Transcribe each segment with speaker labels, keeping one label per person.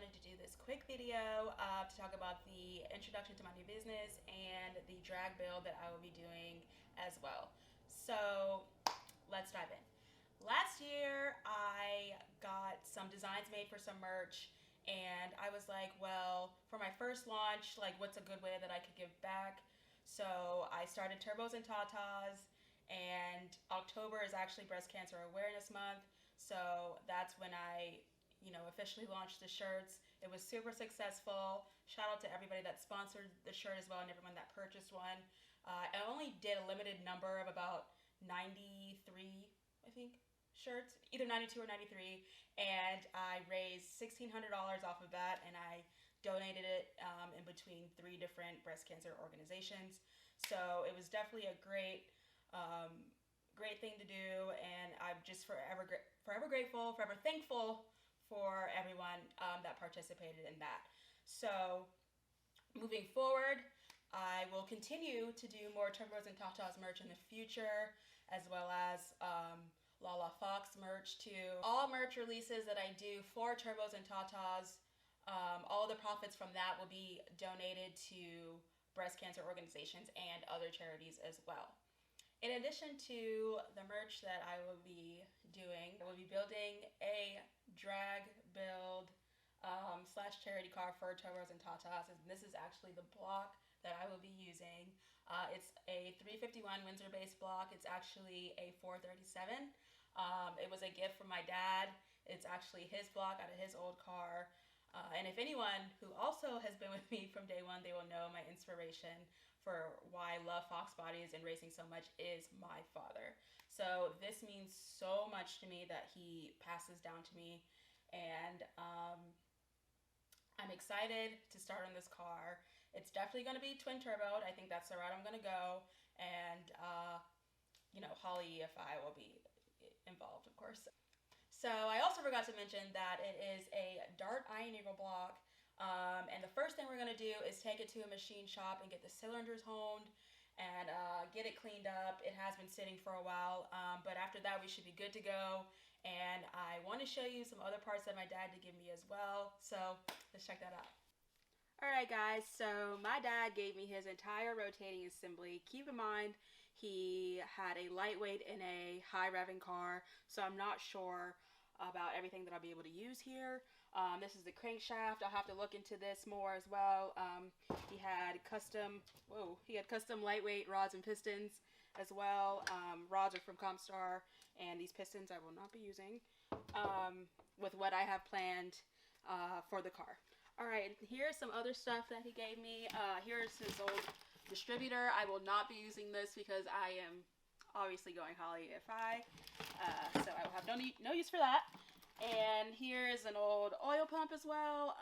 Speaker 1: wanted to do this quick video to talk about the introduction to my new business and the drag build that I will be doing as well. So let's dive in. Last year I got some designs made for some merch, and I was like, well, for my first launch, like, what's a good way that I could give back? So I started Turbos and Tatas, and October is actually Breast Cancer Awareness Month. So that's when I officially launched the shirts. It was super successful. Shout out to everybody that sponsored the shirt as well and everyone that purchased one. I only did a limited number of about 93, I think, shirts, either 92 or 93, and I raised $1,600 off of that, and I donated it in between 3 different breast cancer organizations. So it was definitely a great thing to do, and I'm just forever grateful, forever thankful for everyone that participated in that. So moving forward, I will continue to do more Turbos and Tatas merch in the future, as well as Lala Fox merch too. All merch releases that I do for Turbos and Tatas, all the profits from that will be donated to breast cancer organizations and other charities as well. In addition to the merch that I will be doing, I will be building a drag build slash charity car for Turbos and Tatas, and this is actually the block that I will be using. It's a 351 Windsor based block. It's actually a 437. It was a gift from my dad. It's actually his block out of his old car. And if anyone who also has been with me from day one, they will know my inspiration for why I love Fox bodies and racing so much is my father. So this means so much to me that he passes down to me, and I'm excited to start on this car. It's definitely going to be twin turboed. I think that's the route I'm going to go, and Holly EFI will be involved, of course. So I also forgot to mention that it is a Dart Iron Eagle block, and the first thing we're going to do is take it to a machine shop and get the cylinders honed and get it cleaned up. It has been sitting for a while, but after that we should be good to go, and I want to show you some other parts that my dad did give me as well, so let's check that out. Alright guys, so my dad gave me his entire rotating assembly. Keep in mind, he had a lightweight and a high revving car, so I'm not sure about everything that I'll be able to use here. This is the crankshaft. I'll have to look into this more as well. He had custom lightweight rods and pistons as well. Rods are from Comstar, and these pistons I will not be using with what I have planned for the car. Alright, here's some other stuff that he gave me. Here's his old distributor. I will not be using this because I am obviously going Holly EFI, so I will have no use for that. And here is an old oil pump as well,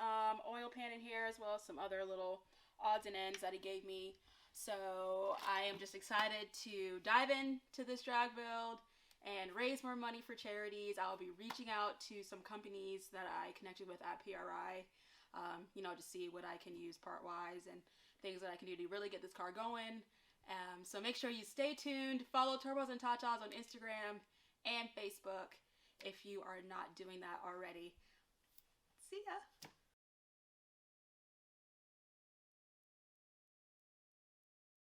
Speaker 1: oil pan in here, as well as some other little odds and ends that he gave me. So I am just excited to dive into this drag build and raise more money for charities. I'll be reaching out to some companies that I connected with at PRI, to see what I can use part-wise and things that I can do to really get this car going. So make sure you stay tuned. Follow Turbos and Tatas on Instagram and Facebook if you are not doing that already. See ya!